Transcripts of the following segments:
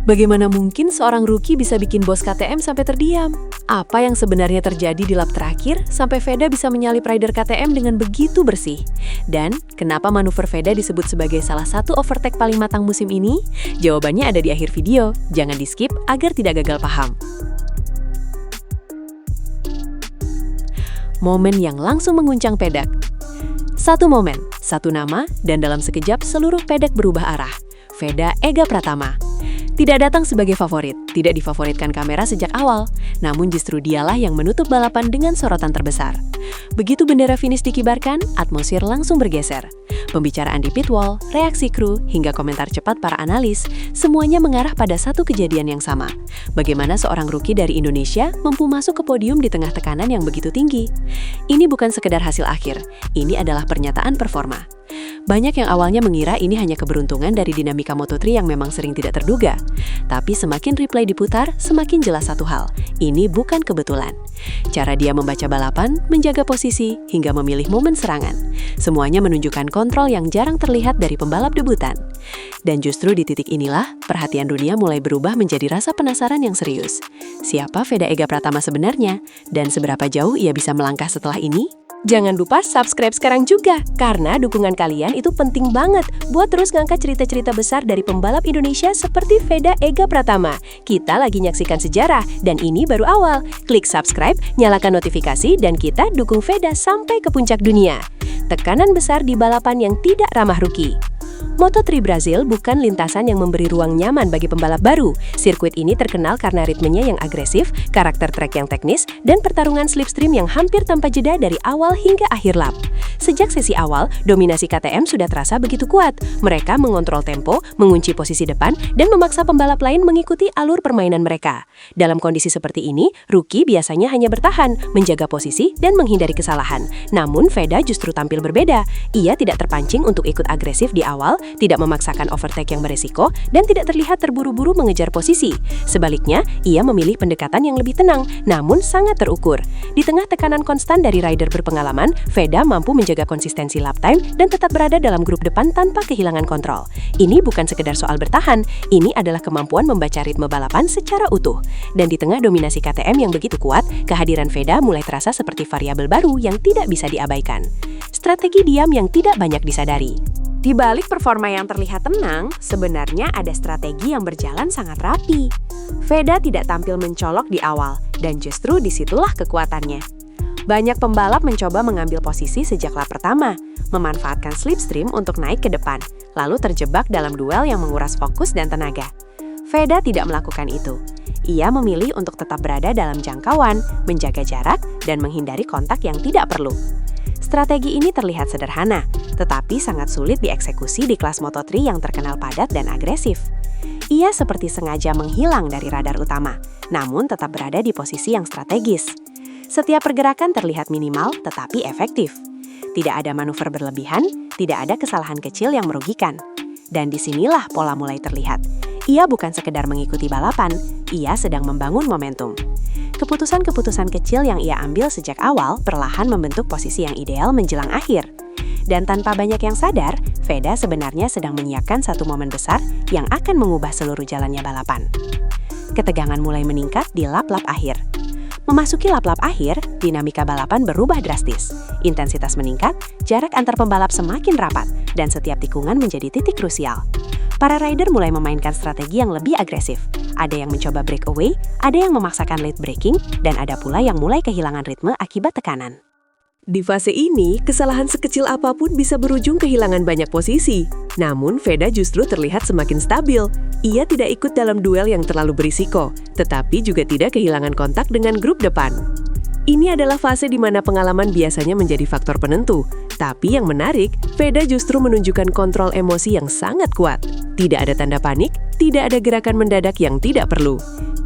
Bagaimana mungkin seorang rookie bisa bikin bos KTM sampai terdiam? Apa yang sebenarnya terjadi di lap terakhir sampai Veda bisa menyalip rider KTM dengan begitu bersih? Dan kenapa manuver Veda disebut sebagai salah satu overtake paling matang musim ini? Jawabannya ada di akhir video, jangan di-skip agar tidak gagal paham. Momen yang langsung mengguncang pedek. Satu momen, satu nama, dan dalam sekejap seluruh pedek berubah arah. Veda Ega Pratama. Tidak datang sebagai favorit, tidak difavoritkan kamera sejak awal, namun justru dialah yang menutup balapan dengan sorotan terbesar. Begitu bendera finish dikibarkan, atmosfer langsung bergeser. Pembicaraan di pit wall, reaksi kru, hingga komentar cepat para analis, semuanya mengarah pada satu kejadian yang sama. Bagaimana seorang rookie dari Indonesia mampu masuk ke podium di tengah tekanan yang begitu tinggi? Ini bukan sekedar hasil akhir, ini adalah pernyataan performa. Banyak yang awalnya mengira ini hanya keberuntungan dari dinamika Moto3 yang memang sering tidak terduga. Tapi semakin replay diputar, semakin jelas satu hal, ini bukan kebetulan. Cara dia membaca balapan, menjaga posisi, hingga memilih momen serangan. Semuanya menunjukkan kontrol yang jarang terlihat dari pembalap debutan. Dan justru di titik inilah, perhatian dunia mulai berubah menjadi rasa penasaran yang serius. Siapa Veda Ega Pratama sebenarnya? Dan seberapa jauh ia bisa melangkah setelah ini? Jangan lupa subscribe sekarang juga, karena dukungan kalian itu penting banget buat terus ngangkat cerita-cerita besar dari pembalap Indonesia seperti Veda Ega Pratama. Kita lagi nyaksikan sejarah, dan ini baru awal. Klik subscribe, nyalakan notifikasi, dan kita dukung Veda sampai ke puncak dunia. Tekanan besar di balapan yang tidak ramah rookie. Moto3 Brazil bukan lintasan yang memberi ruang nyaman bagi pembalap baru. Sirkuit ini terkenal karena ritmenya yang agresif, karakter trek yang teknis, dan pertarungan slipstream yang hampir tanpa jeda dari awal hingga akhir lap. Sejak sesi awal, dominasi KTM sudah terasa begitu kuat. Mereka mengontrol tempo, mengunci posisi depan, dan memaksa pembalap lain mengikuti alur permainan mereka. Dalam kondisi seperti ini, rookie biasanya hanya bertahan, menjaga posisi, dan menghindari kesalahan. Namun, Veda justru tampil berbeda. Ia tidak terpancing untuk ikut agresif di awal, tidak memaksakan overtake yang beresiko, dan tidak terlihat terburu-buru mengejar posisi. Sebaliknya, ia memilih pendekatan yang lebih tenang, namun sangat terukur. Di tengah tekanan konstan dari rider berpengalaman, Veda mampu menjaga konsistensi lap time dan tetap berada dalam grup depan tanpa kehilangan kontrol. Ini bukan sekedar soal bertahan, ini adalah kemampuan membaca ritme balapan secara utuh. Dan di tengah dominasi KTM yang begitu kuat, kehadiran Veda mulai terasa seperti variabel baru yang tidak bisa diabaikan. Strategi diam yang tidak banyak disadari. Di balik performa yang terlihat tenang, sebenarnya ada strategi yang berjalan sangat rapi. Veda tidak tampil mencolok di awal, dan justru disitulah kekuatannya. Banyak pembalap mencoba mengambil posisi sejak lap pertama, memanfaatkan slipstream untuk naik ke depan, lalu terjebak dalam duel yang menguras fokus dan tenaga. Veda tidak melakukan itu. Ia memilih untuk tetap berada dalam jangkauan, menjaga jarak, dan menghindari kontak yang tidak perlu. Strategi ini terlihat sederhana, tetapi sangat sulit dieksekusi di kelas Moto3 yang terkenal padat dan agresif. Ia seperti sengaja menghilang dari radar utama, namun tetap berada di posisi yang strategis. Setiap pergerakan terlihat minimal tetapi efektif. Tidak ada manuver berlebihan, tidak ada kesalahan kecil yang merugikan. Dan disinilah pola mulai terlihat. Ia bukan sekedar mengikuti balapan, ia sedang membangun momentum. Keputusan-keputusan kecil yang ia ambil sejak awal perlahan membentuk posisi yang ideal menjelang akhir. Dan tanpa banyak yang sadar, Veda sebenarnya sedang menyiapkan satu momen besar yang akan mengubah seluruh jalannya balapan. Ketegangan mulai meningkat di lap-lap akhir. Memasuki lap-lap akhir, dinamika balapan berubah drastis. Intensitas meningkat, jarak antar pembalap semakin rapat, dan setiap tikungan menjadi titik krusial. Para rider mulai memainkan strategi yang lebih agresif. Ada yang mencoba breakaway, ada yang memaksakan late braking, dan ada pula yang mulai kehilangan ritme akibat tekanan. Di fase ini, kesalahan sekecil apapun bisa berujung kehilangan banyak posisi. Namun, Veda justru terlihat semakin stabil. Ia tidak ikut dalam duel yang terlalu berisiko, tetapi juga tidak kehilangan kontak dengan grup depan. Ini adalah fase di mana pengalaman biasanya menjadi faktor penentu. Tapi yang menarik, Veda justru menunjukkan kontrol emosi yang sangat kuat. Tidak ada tanda panik, tidak ada gerakan mendadak yang tidak perlu.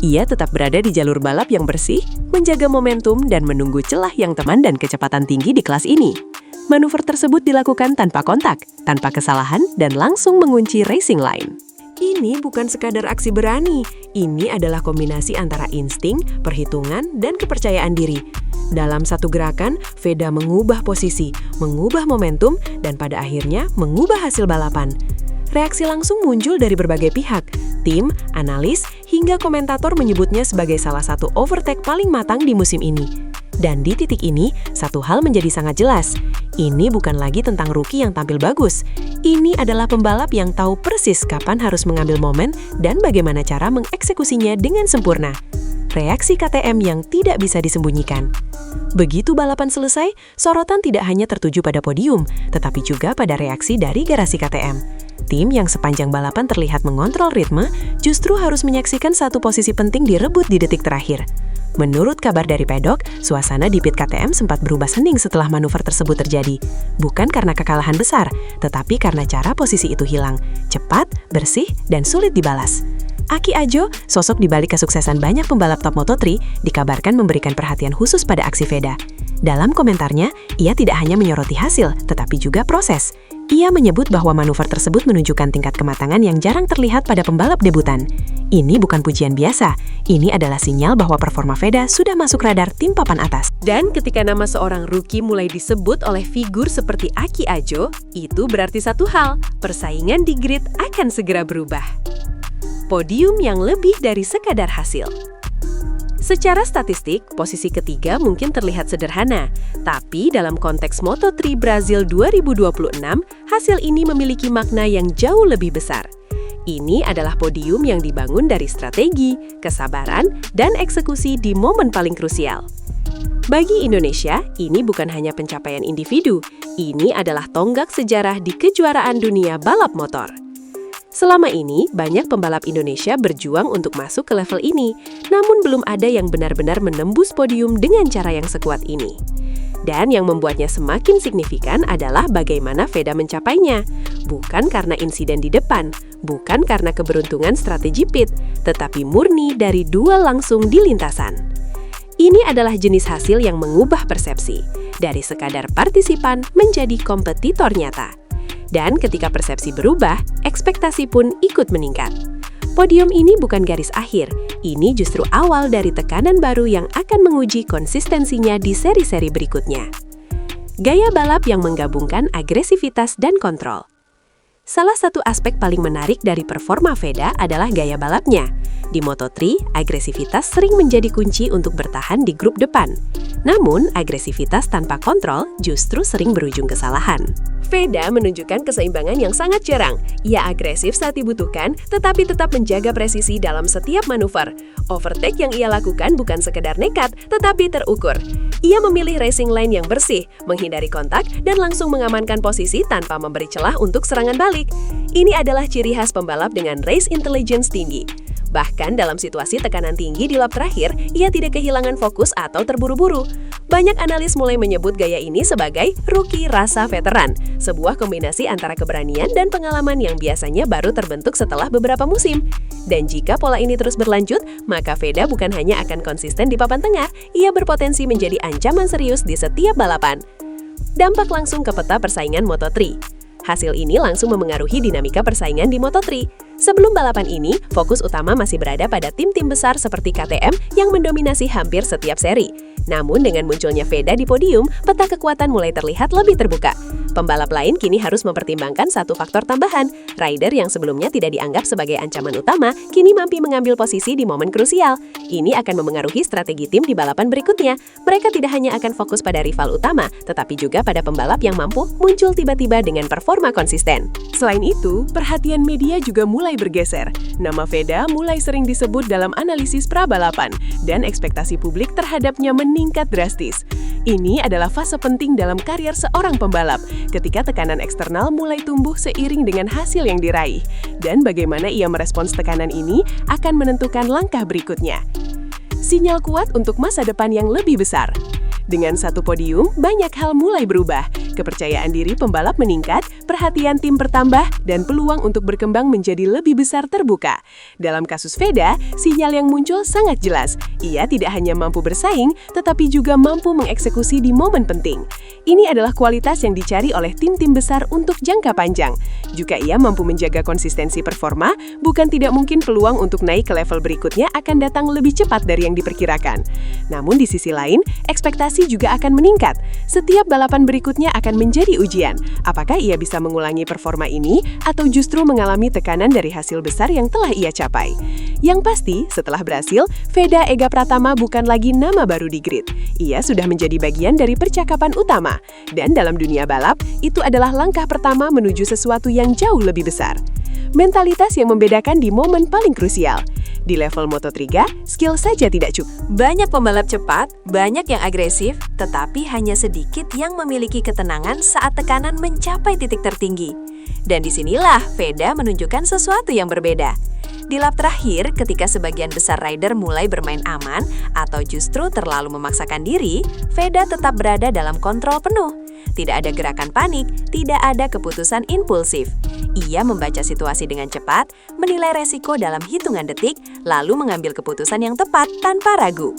Ia tetap berada di jalur balap yang bersih, menjaga momentum, dan menunggu celah yang teman dan kecepatan tinggi di kelas ini. Manuver tersebut dilakukan tanpa kontak, tanpa kesalahan, dan langsung mengunci racing line. Ini bukan sekadar aksi berani, ini adalah kombinasi antara insting, perhitungan, dan kepercayaan diri. Dalam satu gerakan, Veda mengubah posisi, mengubah momentum, dan pada akhirnya mengubah hasil balapan. Reaksi langsung muncul dari berbagai pihak. Tim, analis, hingga komentator menyebutnya sebagai salah satu overtake paling matang di musim ini. Dan di titik ini, satu hal menjadi sangat jelas. Ini bukan lagi tentang rookie yang tampil bagus. Ini adalah pembalap yang tahu persis kapan harus mengambil momen dan bagaimana cara mengeksekusinya dengan sempurna. Reaksi KTM yang tidak bisa disembunyikan. Begitu balapan selesai, sorotan tidak hanya tertuju pada podium, tetapi juga pada reaksi dari garasi KTM. Tim yang sepanjang balapan terlihat mengontrol ritme, justru harus menyaksikan satu posisi penting direbut di detik terakhir. Menurut kabar dari pedok, suasana di pit KTM sempat berubah hening setelah manuver tersebut terjadi. Bukan karena kekalahan besar, tetapi karena cara posisi itu hilang, cepat, bersih, dan sulit dibalas. Aki Ajo, sosok di balik kesuksesan banyak pembalap top Moto3, dikabarkan memberikan perhatian khusus pada aksi Veda. Dalam komentarnya, ia tidak hanya menyoroti hasil, tetapi juga proses. Ia menyebut bahwa manuver tersebut menunjukkan tingkat kematangan yang jarang terlihat pada pembalap debutan. Ini bukan pujian biasa, ini adalah sinyal bahwa performa Veda sudah masuk radar tim papan atas. Dan ketika nama seorang rookie mulai disebut oleh figur seperti Aki Ajo, itu berarti satu hal, persaingan di grid akan segera berubah. Podium yang lebih dari sekadar hasil. Secara statistik, posisi ketiga mungkin terlihat sederhana, tapi dalam konteks Moto3 Brazil 2026, hasil ini memiliki makna yang jauh lebih besar. Ini adalah podium yang dibangun dari strategi, kesabaran, dan eksekusi di momen paling krusial. Bagi Indonesia, ini bukan hanya pencapaian individu, ini adalah tonggak sejarah di kejuaraan dunia balap motor. Selama ini, banyak pembalap Indonesia berjuang untuk masuk ke level ini, namun belum ada yang benar-benar menembus podium dengan cara yang sekuat ini. Dan yang membuatnya semakin signifikan adalah bagaimana Veda mencapainya. Bukan karena insiden di depan, bukan karena keberuntungan strategi pit, tetapi murni dari duel langsung di lintasan. Ini adalah jenis hasil yang mengubah persepsi, dari sekadar partisipan menjadi kompetitor nyata. Dan ketika persepsi berubah, ekspektasi pun ikut meningkat. Podium ini bukan garis akhir, ini justru awal dari tekanan baru yang akan menguji konsistensinya di seri-seri berikutnya. Gaya balap yang menggabungkan agresivitas dan kontrol. Salah satu aspek paling menarik dari performa Veda adalah gaya balapnya. Di Moto3, agresivitas sering menjadi kunci untuk bertahan di grup depan. Namun, agresivitas tanpa kontrol justru sering berujung kesalahan. Veda menunjukkan keseimbangan yang sangat jarang. Ia agresif saat dibutuhkan, tetapi tetap menjaga presisi dalam setiap manuver. Overtake yang ia lakukan bukan sekedar nekat, tetapi terukur. Ia memilih racing line yang bersih, menghindari kontak, dan langsung mengamankan posisi tanpa memberi celah untuk serangan balik. Ini adalah ciri khas pembalap dengan race intelligence tinggi. Bahkan dalam situasi tekanan tinggi di lap terakhir, ia tidak kehilangan fokus atau terburu-buru. Banyak analis mulai menyebut gaya ini sebagai rookie rasa veteran, sebuah kombinasi antara keberanian dan pengalaman yang biasanya baru terbentuk setelah beberapa musim. Dan jika pola ini terus berlanjut, maka Veda bukan hanya akan konsisten di papan tengah, ia berpotensi menjadi ancaman serius di setiap balapan. Dampak langsung ke peta persaingan Moto3. Hasil ini langsung memengaruhi dinamika persaingan di Moto3. Sebelum balapan ini, fokus utama masih berada pada tim-tim besar seperti KTM yang mendominasi hampir setiap seri. Namun dengan munculnya Veda di podium, peta kekuatan mulai terlihat lebih terbuka. Pembalap lain kini harus mempertimbangkan satu faktor tambahan. Rider yang sebelumnya tidak dianggap sebagai ancaman utama, kini mampu mengambil posisi di momen krusial. Ini akan memengaruhi strategi tim di balapan berikutnya. Mereka tidak hanya akan fokus pada rival utama, tetapi juga pada pembalap yang mampu muncul tiba-tiba dengan performa konsisten. Selain itu, perhatian media juga mulai bergeser. Nama Veda mulai sering disebut dalam analisis pra-balapan, dan ekspektasi publik terhadapnya meningkat drastis. Ini adalah fase penting dalam karier seorang pembalap, ketika tekanan eksternal mulai tumbuh seiring dengan hasil yang diraih. Dan bagaimana ia merespons tekanan ini akan menentukan langkah berikutnya. Sinyal kuat untuk masa depan yang lebih besar. Dengan satu podium, banyak hal mulai berubah. Kepercayaan diri pembalap meningkat, perhatian tim bertambah, dan peluang untuk berkembang menjadi lebih besar terbuka. Dalam kasus Veda, sinyal yang muncul sangat jelas. Ia tidak hanya mampu bersaing, tetapi juga mampu mengeksekusi di momen penting. Ini adalah kualitas yang dicari oleh tim-tim besar untuk jangka panjang. Jika ia mampu menjaga konsistensi performa, bukan tidak mungkin peluang untuk naik ke level berikutnya akan datang lebih cepat dari yang diperkirakan. Namun di sisi lain, ekspektasi juga akan meningkat. Setiap balapan berikutnya akan akan menjadi ujian. Apakah ia bisa mengulangi performa ini atau justru mengalami tekanan dari hasil besar yang telah ia capai? Yang pasti, setelah berhasil, Veda Ega Pratama bukan lagi nama baru di grid. Ia sudah menjadi bagian dari percakapan utama. Dan dalam dunia balap, itu adalah langkah pertama menuju sesuatu yang jauh lebih besar. Mentalitas yang membedakan di momen paling krusial. Di level Moto3, skill saja tidak cukup. Banyak pembalap cepat, banyak yang agresif, tetapi hanya sedikit yang memiliki ketenangan saat tekanan mencapai titik tertinggi. Dan disinilah Veda menunjukkan sesuatu yang berbeda. Di lap terakhir, ketika sebagian besar rider mulai bermain aman atau justru terlalu memaksakan diri, Veda tetap berada dalam kontrol penuh. Tidak ada gerakan panik, tidak ada keputusan impulsif. Ia membaca situasi dengan cepat, menilai resiko dalam hitungan detik, lalu mengambil keputusan yang tepat tanpa ragu.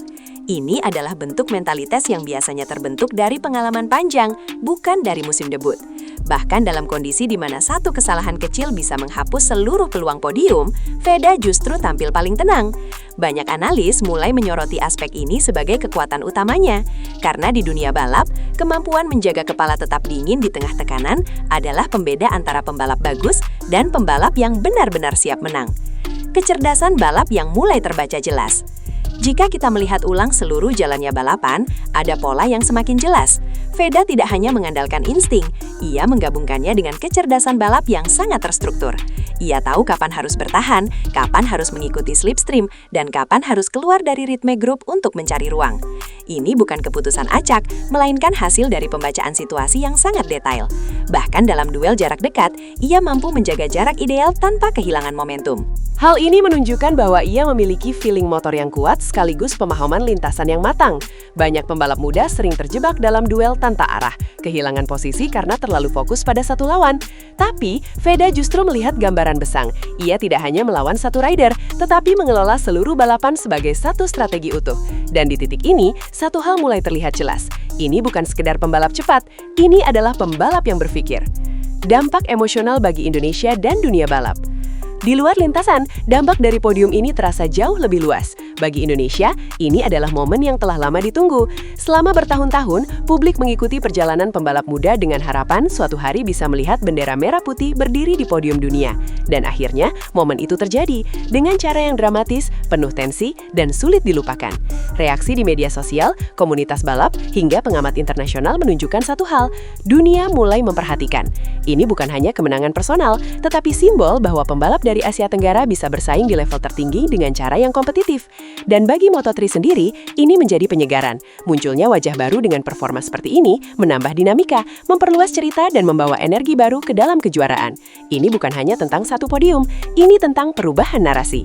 Ini adalah bentuk mentalitas yang biasanya terbentuk dari pengalaman panjang, bukan dari musim debut. Bahkan dalam kondisi di mana satu kesalahan kecil bisa menghapus seluruh peluang podium, Veda justru tampil paling tenang. Banyak analis mulai menyoroti aspek ini sebagai kekuatan utamanya. Karena di dunia balap, kemampuan menjaga kepala tetap dingin di tengah tekanan adalah pembeda antara pembalap bagus dan pembalap yang benar-benar siap menang. Kecerdasan balap yang mulai terbaca jelas. Jika kita melihat ulang seluruh jalannya balapan, ada pola yang semakin jelas. Veda tidak hanya mengandalkan insting, ia menggabungkannya dengan kecerdasan balap yang sangat terstruktur. Ia tahu kapan harus bertahan, kapan harus mengikuti slipstream, dan kapan harus keluar dari ritme grup untuk mencari ruang. Ini bukan keputusan acak, melainkan hasil dari pembacaan situasi yang sangat detail. Bahkan dalam duel jarak dekat, ia mampu menjaga jarak ideal tanpa kehilangan momentum. Hal ini menunjukkan bahwa ia memiliki feeling motor yang kuat sekaligus pemahaman lintasan yang matang. Banyak pembalap muda sering terjebak dalam duel tanpa arah, kehilangan posisi karena terlalu fokus pada satu lawan. Tapi, Veda justru melihat gambaran besar. Ia tidak hanya melawan satu rider, tetapi mengelola seluruh balapan sebagai satu strategi utuh. Dan di titik ini, satu hal mulai terlihat jelas. Ini bukan sekedar pembalap cepat, ini adalah pembalap yang berpikir. Dampak emosional bagi Indonesia dan dunia balap. Di luar lintasan, dampak dari podium ini terasa jauh lebih luas. Bagi Indonesia, ini adalah momen yang telah lama ditunggu. Selama bertahun-tahun, publik mengikuti perjalanan pembalap muda dengan harapan suatu hari bisa melihat bendera merah putih berdiri di podium dunia. Dan akhirnya, momen itu terjadi dengan cara yang dramatis, penuh tensi, dan sulit dilupakan. Reaksi di media sosial, komunitas balap, hingga pengamat internasional menunjukkan satu hal, dunia mulai memperhatikan. Ini bukan hanya kemenangan personal, tetapi simbol bahwa pembalap dari Asia Tenggara bisa bersaing di level tertinggi dengan cara yang kompetitif. Dan bagi Moto3 sendiri, ini menjadi penyegaran. Munculnya wajah baru dengan performa seperti ini menambah dinamika, memperluas cerita dan membawa energi baru ke dalam kejuaraan. Ini bukan hanya tentang satu podium, ini tentang perubahan narasi.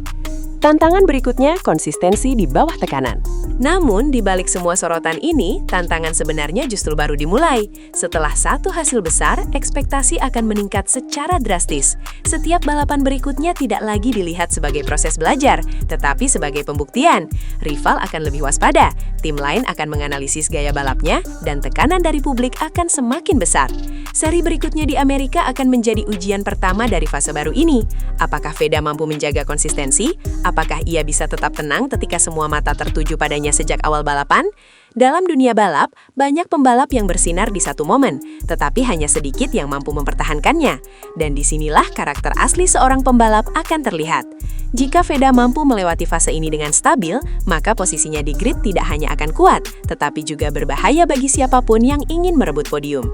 Tantangan berikutnya, konsistensi di bawah tekanan. Namun, di balik semua sorotan ini, tantangan sebenarnya justru baru dimulai. Setelah satu hasil besar, ekspektasi akan meningkat secara drastis. Setiap balapan berikutnya tidak lagi dilihat sebagai proses belajar, tetapi sebagai pembuktian. Rival akan lebih waspada, tim lain akan menganalisis gaya balapnya, dan tekanan dari publik akan semakin besar. Seri berikutnya di Amerika akan menjadi ujian pertama dari fase baru ini. Apakah Veda mampu menjaga konsistensi? Apakah ia bisa tetap tenang ketika semua mata tertuju padanya sejak awal balapan? Dalam dunia balap, banyak pembalap yang bersinar di satu momen, tetapi hanya sedikit yang mampu mempertahankannya. Dan disinilah karakter asli seorang pembalap akan terlihat. Jika Veda mampu melewati fase ini dengan stabil, maka posisinya di grid tidak hanya akan kuat, tetapi juga berbahaya bagi siapapun yang ingin merebut podium.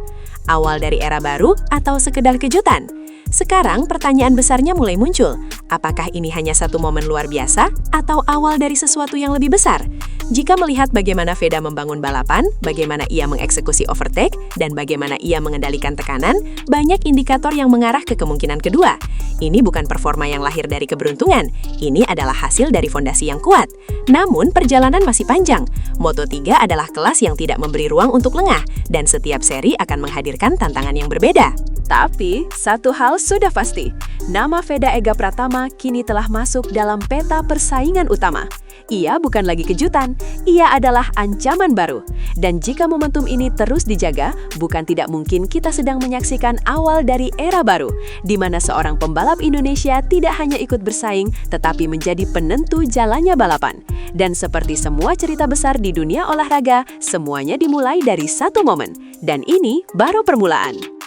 Awal dari era baru atau sekedar kejutan? Sekarang pertanyaan besarnya mulai muncul. Apakah ini hanya satu momen luar biasa atau awal dari sesuatu yang lebih besar? Jika melihat bagaimana Veda membangun balapan, bagaimana ia mengeksekusi overtake, dan bagaimana ia mengendalikan tekanan, banyak indikator yang mengarah ke kemungkinan kedua. Ini bukan performa yang lahir dari keberuntungan, ini adalah hasil dari fondasi yang kuat. Namun, perjalanan masih panjang. Moto3 adalah kelas yang tidak memberi ruang untuk lengah, dan setiap seri akan menghadirkan tantangan yang berbeda. Tapi, satu hal sudah pasti, nama Veda Ega Pratama kini telah masuk dalam peta persaingan utama. Ia bukan lagi kejutan, ia adalah ancaman baru. Dan jika momentum ini terus dijaga, bukan tidak mungkin kita sedang menyaksikan awal dari era baru, di mana seorang pembalap Indonesia tidak hanya ikut bersaing, tetapi menjadi penentu jalannya balapan. Dan seperti semua cerita besar di dunia olahraga, semuanya dimulai dari satu momen. Dan ini baru permulaan.